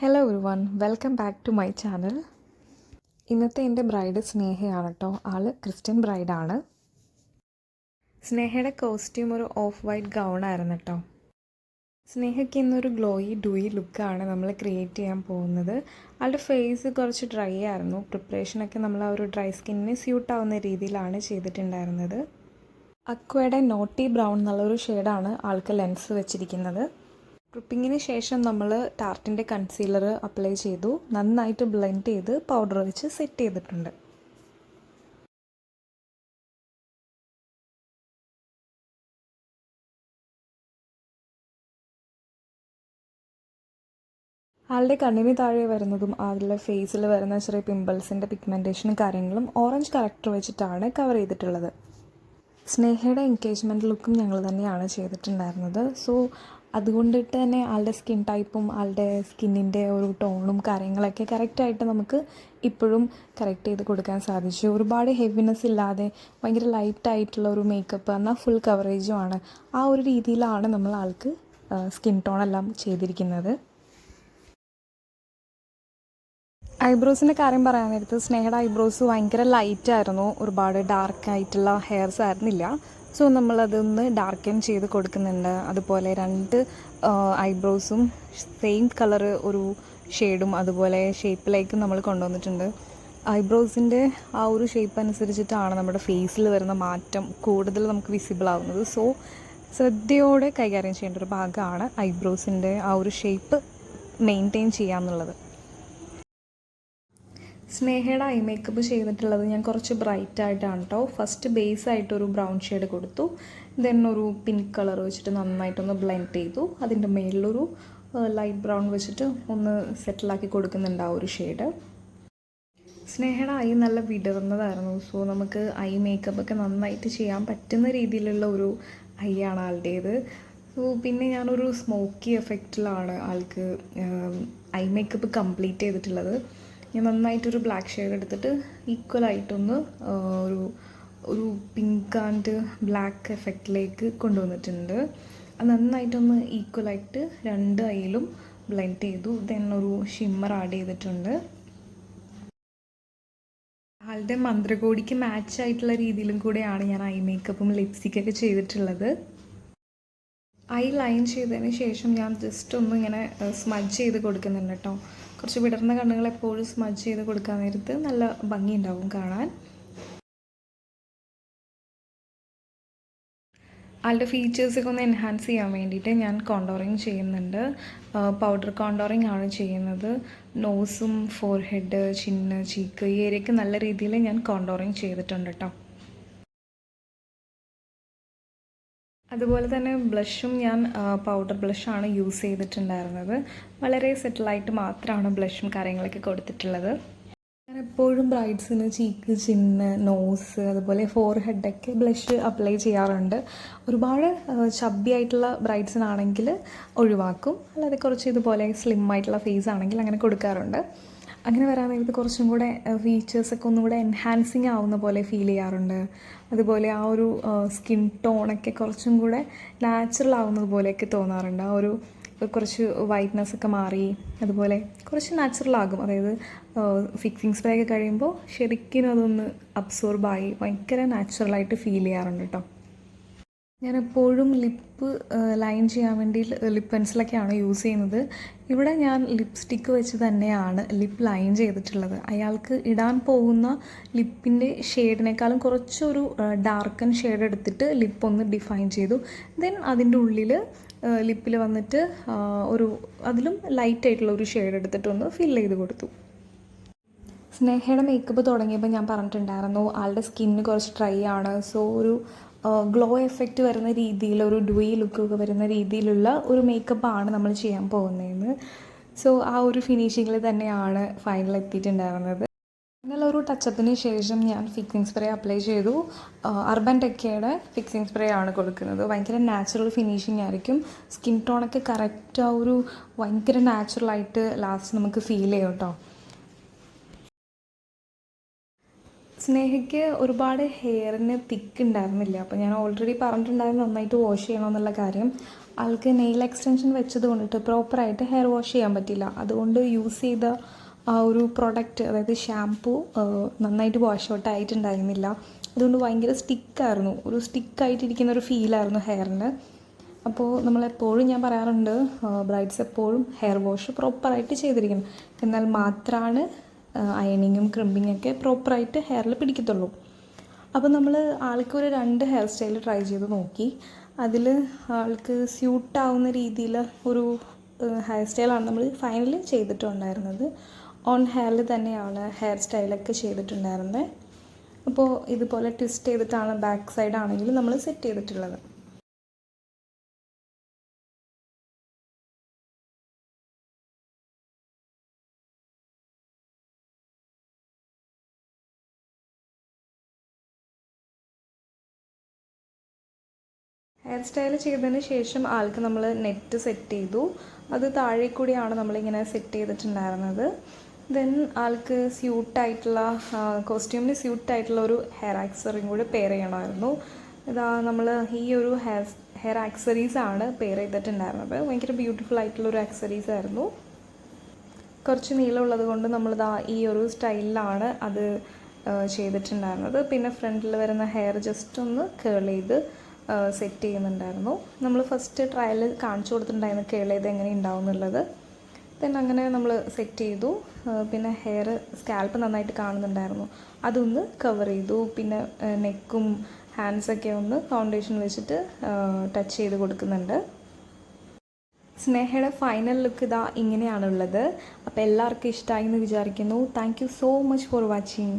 Hello everyone, welcome back to my channel. ഇന്നത്തെ എൻ്റെ bride സ്നേഹയാണ് കേട്ടോ. ആള് ക്രിസ്ത്യൻ ബ്രൈഡാണ്. സ്നേഹയുടെ കോസ്റ്റ്യൂം ഒരു ഓഫ് വൈറ്റ് ഗൗണായിരുന്നു കേട്ടോ. സ്നേഹയ്ക്ക് ഇന്നൊരു ഗ്ലോയി ഡൂയി ലുക്കാണ് നമ്മൾ ക്രിയേറ്റ് ചെയ്യാൻ പോകുന്നത്. ആളുടെ ഫേസ് കുറച്ച് ഡ്രൈ ആയിരുന്നു. പ്രിപ്പറേഷനൊക്കെ നമ്മൾ ആ ഒരു ഡ്രൈ സ്കിന്നിന് സ്യൂട്ടാവുന്ന രീതിയിലാണ് ചെയ്തിട്ടുണ്ടായിരുന്നത്. അക്വയുടെ നോട്ടി ബ്രൗൺ എന്നുള്ളൊരു ഷെയ്ഡാണ് ആൾക്ക് ലെൻസ് വെച്ചിരിക്കുന്നത്. പ്രിപ്പിങ്ങിന് ശേഷം നമ്മൾ ടാർട്ടിൻ്റെ കൺസീലർ അപ്ലൈ ചെയ്തു. നന്നായിട്ട് ബ്ലെൻഡ് ചെയ്ത് പൗഡർ വെച്ച് സെറ്റ് ചെയ്തിട്ടുണ്ട്. ആളുടെ കണ്ണിന് താഴെ വരുന്നതും ആളുടെ ഫേസിൽ വരുന്ന ചെറിയ പിമ്പിൾസിൻ്റെ പിഗ്മെൻറ്റേഷനും കാര്യങ്ങളും ഓറഞ്ച് കറക്റ്റർ വെച്ചിട്ടാണ് കവർ ചെയ്തിട്ടുള്ളത്. സ്നേഹയുടെ എൻഗേജ്മെൻറ്റ് ലുക്കും ഞങ്ങൾ തന്നെയാണ് ചെയ്തിട്ടുണ്ടായിരുന്നത്. സോ അതുകൊണ്ടിട്ട് തന്നെ ആളുടെ സ്കിൻ ടൈപ്പും ആളുടെ സ്കിന്നിൻ്റെ ഒരു ടോണും കാര്യങ്ങളൊക്കെ കറക്റ്റായിട്ട് നമുക്ക് ഇപ്പോഴും കറക്റ്റ് ചെയ്ത് കൊടുക്കാൻ സാധിച്ചു. ഒരുപാട് ഹെവിനെസ് ഇല്ലാതെ ഭയങ്കര ലൈറ്റായിട്ടുള്ള ഒരു മേക്കപ്പ് എന്നാൽ ഫുൾ കവറേജുമാണ്. ആ ഒരു രീതിയിലാണ് നമ്മൾ ആൾക്ക് സ്കിൻ ടോണെല്ലാം ചെയ്തിരിക്കുന്നത്. ഐബ്രോസിൻ്റെ കാര്യം പറയാൻ നേരത്ത് സ്നേഹയുടെ ഐബ്രോസ് ഭയങ്കര ലൈറ്റായിരുന്നു. ഒരുപാട് ഡാർക്കായിട്ടുള്ള ഹെയർസ് ആയിരുന്നില്ല. സോ നമ്മളതൊന്ന് ഡാർക്കൻ ചെയ്ത് കൊടുക്കുന്നുണ്ട്. അതുപോലെ രണ്ട് ഐബ്രോസും സെയിം കളറ് ഒരു ഷെയ്ഡും അതുപോലെ ഷേപ്പിലേക്കും നമ്മൾ കൊണ്ടുവന്നിട്ടുണ്ട്. ഐബ്രോസിൻ്റെ ആ ഒരു ഷേപ്പ് അനുസരിച്ചിട്ടാണ് നമ്മുടെ ഫേസിൽ വരുന്ന മാറ്റം കൂടുതൽ നമുക്ക് വിസിബിൾ ആവുന്നത്. സോ ശ്രദ്ധയോടെ കൈകാര്യം ചെയ്യേണ്ട ഒരു ഭാഗമാണ് ഐബ്രോസിൻ്റെ ആ ഒരു ഷേപ്പ് മെയിൻറ്റെയിൻ ചെയ്യാമെന്നുള്ളത്. സ്നേഹയുടെ ഐ മേക്കപ്പ് ചെയ്തിട്ടുള്ളത് ഞാൻ കുറച്ച് ബ്രൈറ്റ് ആയിട്ടാണ് കേട്ടോ. ഫസ്റ്റ് ബേസ് ആയിട്ടൊരു ബ്രൗൺ ഷെയ്ഡ് കൊടുത്തു. ദെൻ ഒരു പിങ്ക് കളർ വെച്ചിട്ട് നന്നായിട്ടൊന്ന് ബ്ലെൻഡ് ചെയ്തു. അതിൻ്റെ മേളിലൊരു ലൈറ്റ് ബ്രൗൺ വെച്ചിട്ട് ഒന്ന് സെറ്റിലാക്കി കൊടുക്കുന്നുണ്ട് ആ ഒരു ഷെയ്ഡ്. സ്നേഹയുടെ ഐ നല്ല വിടർന്നതായിരുന്നു. സോ നമുക്ക് ഐ മേക്കപ്പൊക്കെ നന്നായിട്ട് ചെയ്യാൻ പറ്റുന്ന രീതിയിലുള്ള ഒരു ഐ ആണ് ആളുടേത്. സോ പിന്നെ ഞാനൊരു സ്മോക്കി എഫക്റ്റിലാണ് ആൾക്ക് ഐ മേക്കപ്പ് കംപ്ലീറ്റ് ചെയ്തിട്ടുള്ളത്. ഞാൻ നന്നായിട്ടൊരു ബ്ലാക്ക് ഷെയ്ഡ് എടുത്തിട്ട് ഈക്വലായിട്ടൊന്ന് ഒരു ഒരു പിങ്ക് ആൻഡ് ബ്ലാക്ക് എഫക്റ്റിലേക്ക് കൊണ്ടുവന്നിട്ടുണ്ട്. അത് നന്നായിട്ടൊന്ന് ഈക്വലായിട്ട് രണ്ട് ഐയിലും ബ്ലെൻഡ് ചെയ്തു. ദെൻ ഒരു ഷിമ്മർ ആഡ് ചെയ്തിട്ടുണ്ട്. ആളുടെ മന്ത്രകോടിക്ക് മാച്ച് ആയിട്ടുള്ള രീതിയിലും കൂടെയാണ് ഞാൻ ഐ മേക്കപ്പും ലിപ്സ്റ്റിക്കൊക്കെ ചെയ്തിട്ടുള്ളത്. ഐ ലൈൻ ചെയ്തതിന് ശേഷം ഞാൻ ജസ്റ്റ് ഒന്ന് ഇങ്ങനെ സ്മഡ്ജ് ചെയ്ത് കൊടുക്കുന്നുണ്ട് കേട്ടോ. കുറച്ച് വിടർന്ന കണ്ണുകൾ എപ്പോഴും സ്മഡ്ജ് ചെയ്ത് കൊടുക്കാൻ നേരത്ത് നല്ല ഭംഗിയുണ്ടാവും കാണാൻ. ആളുടെ ഫീച്ചേഴ്സൊക്കെ ഒന്ന് എൻഹാൻസ് ചെയ്യാൻ വേണ്ടിയിട്ട് ഞാൻ കോണ്ടോറിങ് ചെയ്യുന്നുണ്ട്. പൗഡർ കോണ്ടോറിങ് ആണ് ചെയ്യുന്നത്. നോസും ഫോർഹെഡ്, ചിന്ന്, ചീക്ക് ഈ ഏരിയയ്ക്ക് നല്ല രീതിയിൽ ഞാൻ കോണ്ടോറിങ് ചെയ്തിട്ടുണ്ട് കേട്ടോ. അതുപോലെ തന്നെ ബ്ലഷും ഞാൻ പൗഡർ ബ്ലഷാണ് യൂസ് ചെയ്തിട്ടുണ്ടായിരുന്നത്. വളരെ സെറ്റിലായിട്ട് മാത്രമാണ് ബ്ലഷും കാര്യങ്ങളൊക്കെ കൊടുത്തിട്ടുള്ളത്. ഞാൻ എപ്പോഴും ബ്രൈഡ്സിന് ചീക്ക്, ചിന്ന്, നോസ് അതുപോലെ ഫോർഹെഡൊക്കെ ബ്ലഷ് അപ്ലൈ ചെയ്യാറുണ്ട്. ഒരുപാട് ചബ്ബി ആയിട്ടുള്ള ബ്രൈഡ്സിനാണെങ്കിൽ ഒഴിവാക്കും. അല്ലാതെ കുറച്ച് ഇതുപോലെ സ്ലിം ആയിട്ടുള്ള ഫേസ് ആണെങ്കിൽ അങ്ങനെ കൊടുക്കാറുണ്ട്. അങ്ങനെ വരാൻ നേരത്ത് കുറച്ചും കൂടെ ഫീച്ചേഴ്സൊക്കെ ഒന്നും കൂടെ എൻഹാൻസിങ് ആവുന്ന പോലെ ഫീൽ ചെയ്യാറുണ്ട്. അതുപോലെ ആ ഒരു സ്കിൻ ടോണൊക്കെ കുറച്ചും കൂടെ നാച്ചുറൽ ആവുന്നത് പോലെയൊക്കെ തോന്നാറുണ്ട്. ആ ഒരു കുറച്ച് വൈറ്റ്നസ് ഒക്കെ മാറി അതുപോലെ കുറച്ച് നാച്ചുറൽ ആകും. അതായത് ഫിക്സിങ് സ്പ്രേ ഒക്കെ കഴിയുമ്പോൾ ശരിക്കും അതൊന്ന് അബ്സോർബായി ഭയങ്കര നാച്ചുറലായിട്ട് ഫീൽ ചെയ്യാറുണ്ട് കേട്ടോ. ഞാനെപ്പോഴും ലിപ്പ് ലൈൻ ചെയ്യാൻ വേണ്ടി ലിപ്പ് പെൻസിലൊക്കെയാണ് യൂസ് ചെയ്യുന്നത്. ഇവിടെ ഞാൻ ലിപ്സ്റ്റിക്ക് വെച്ച് തന്നെയാണ് ലിപ്പ് ലൈൻ ചെയ്തിട്ടുള്ളത്. അയാൾക്ക് ഇടാൻ പോകുന്ന ലിപ്പിൻ്റെ ഷെയ്ഡിനേക്കാളും കുറച്ചൊരു ഡാർക്കൻ ഷെയ്ഡ് എടുത്തിട്ട് ലിപ്പ് ഒന്ന് ഡിഫൈൻ ചെയ്തു. ദെൻ അതിൻ്റെ ഉള്ളിൽ ലിപ്പിൽ വന്നിട്ട് ഒരു അതിലും ലൈറ്റായിട്ടുള്ള ഒരു ഷെയ്ഡ് എടുത്തിട്ടൊന്ന് ഫില്ല് ചെയ്ത് കൊടുത്തു. സ്നേഹയുടെ മേക്കപ്പ് തുടങ്ങിയപ്പോൾ ഞാൻ പറഞ്ഞിട്ടുണ്ടായിരുന്നു ആളുടെ സ്കിന്ന് കുറച്ച് ഡ്രൈ ആണ്. സോ ഒരു ഗ്ലോ എഫക്റ്റ് വരുന്ന രീതിയിൽ ഒരു ഡ്യൂയി ലുക്കൊക്കെ വരുന്ന രീതിയിലുള്ള ഒരു മേക്കപ്പാണ് നമ്മൾ ചെയ്യാൻ പോകുന്നതെന്ന്. സോ ആ ഒരു ഫിനിഷിങ്ങിൽ തന്നെയാണ് ഫൈനൽ എത്തിയിട്ടുണ്ടായിരുന്നത്. ഫൈനലൊരു ടച്ചപ്പിന് ശേഷം ഞാൻ ഫിക്സിങ് സ്പ്രേ അപ്ലൈ ചെയ്തു. അർബൻ ടെക്കയുടെ ഫിക്സിങ് സ്പ്രേ ആണ് കൊടുക്കുന്നത്. ഭയങ്കര നാച്ചുറൽ ഫിനിഷിംഗ് ആയിരിക്കും. സ്കിൻ ടോണൊക്കെ കറക്റ്റ് ആ ഒരു ഭയങ്കര നാച്ചുറലായിട്ട് ലാസ്റ്റ് നമുക്ക് ഫീൽ ചെയ്യും കേട്ടോ. സ്നേഹയ്ക്ക് ഒരുപാട് ഹെയറിന് തിക്ക് ഉണ്ടായിരുന്നില്ല. അപ്പോൾ ഞാൻ ഓൾറെഡി പറഞ്ഞിട്ടുണ്ടായിരുന്നു നന്നായിട്ട് വാഷ് ചെയ്യണമെന്നുള്ള കാര്യം. ആൾക്ക് നെയിൽ എക്സ്റ്റൻഷൻ വെച്ചത് കൊണ്ടിട്ട് പ്രോപ്പറായിട്ട് ഹെയർ വാഷ് ചെയ്യാൻ പറ്റില്ല. അതുകൊണ്ട് യൂസ് ചെയ്ത ആ ഒരു പ്രൊഡക്റ്റ്, അതായത് ഷാംപൂ, നന്നായിട്ട് വാഷ് ഔട്ട് ആയിട്ടുണ്ടായിരുന്നില്ല. അതുകൊണ്ട് ഭയങ്കര സ്റ്റിക്കായിരുന്നു, ഒരു സ്റ്റിക്കായിട്ടിരിക്കുന്ന ഒരു ഫീലായിരുന്നു ഹെയറിന്. അപ്പോൾ നമ്മളെപ്പോഴും ഞാൻ പറയാറുണ്ട്, ബ്രൈഡ്സ് എപ്പോഴും ഹെയർ വാഷ് പ്രോപ്പറായിട്ട് ചെയ്തിരിക്കണം, എന്നാൽ മാത്രമാണ് അയണിങ്ങും ക്രിമ്പിങ്ങൊക്കെ പ്രോപ്പറായിട്ട് ഹെയറിൽ പിടിക്കത്തുള്ളൂ. അപ്പോൾ നമ്മൾ ആൾക്കൊരു 2 ഹെയർ സ്റ്റൈൽ ട്രൈ ചെയ്ത് നോക്കി. അതിൽ ആൾക്ക് സ്യൂട്ടാവുന്ന രീതിയിൽ ഒരു ഹെയർ സ്റ്റൈലാണ് നമ്മൾ ഫൈനലി ചെയ്തിട്ടുണ്ടായിരുന്നത്. ഓൺ ഹെയറിൽ തന്നെയാണ് ഹെയർ സ്റ്റൈലൊക്കെ ചെയ്തിട്ടുണ്ടായിരുന്നത്. അപ്പോൾ ഇതുപോലെ ട്വിസ്റ്റ് ചെയ്തിട്ടാണ് ബാക്ക് സൈഡ് ആണെങ്കിൽ നമ്മൾ സെറ്റ് ചെയ്തിട്ടുള്ളത്. ഹെയർ സ്റ്റൈൽ ചെയ്തതിന് ശേഷം ആൾക്ക് നമ്മൾ നെറ്റ് സെറ്റ് ചെയ്തു. അത് താഴെ കൂടിയാണ് നമ്മളിങ്ങനെ സെറ്റ് ചെയ്തിട്ടുണ്ടായിരുന്നത്. ദെൻ ആൾക്ക് സ്യൂട്ടായിട്ടുള്ള, കോസ്റ്റ്യൂമിന് സ്യൂട്ടായിട്ടുള്ള ഒരു ഹെയർ ആക്സറിയും കൂടി പെയർ ചെയ്യണമായിരുന്നു. ഇതാ നമ്മൾ ഈ ഒരു ഹെയർ ആക്സറീസാണ് പെയർ ചെയ്തിട്ടുണ്ടായിരുന്നത്. ഭയങ്കര ബ്യൂട്ടിഫുൾ ആയിട്ടുള്ളൊരു ആക്സറീസ് ആയിരുന്നു. കുറച്ച് നീളമുള്ളത് കൊണ്ട് നമ്മളിതാ ഈ ഒരു സ്റ്റൈലിലാണ് അത് ചെയ്തിട്ടുണ്ടായിരുന്നത്. പിന്നെ ഫ്രണ്ടിൽ വരുന്ന ഹെയർ ജസ്റ്റ് ഒന്ന് കേൾ ചെയ്ത് സെറ്റ് ചെയ്യുന്നുണ്ടായിരുന്നു. നമ്മൾ ഫസ്റ്റ് ട്രയൽ കാണിച്ചു കൊടുത്തിട്ടുണ്ടായിരുന്നു കേൾ ചെയ്ത് എങ്ങനെ ഉണ്ടാവും എന്നുള്ളത്. ദെൻ അങ്ങനെ നമ്മൾ സെറ്റ് ചെയ്തു. പിന്നെ ഹെയർ സ്കാൽപ്പ് നന്നായിട്ട് കാണുന്നുണ്ടായിരുന്നു, അതൊന്ന് കവർ ചെയ്തു. പിന്നെ നെക്കും ഹാൻഡ്സൊക്കെ ഒന്ന് ഫൗണ്ടേഷൻ വെച്ചിട്ട് ടച്ച് ചെയ്ത് കൊടുക്കുന്നുണ്ട്. സ്നേഹയുടെ ഫൈനൽ ലുക്ക് ഇതാ ഇങ്ങനെയാണുള്ളത്. അപ്പോൾ എല്ലാവർക്കും ഇഷ്ടമായി എന്ന് വിചാരിക്കുന്നു. Thank you so much for watching.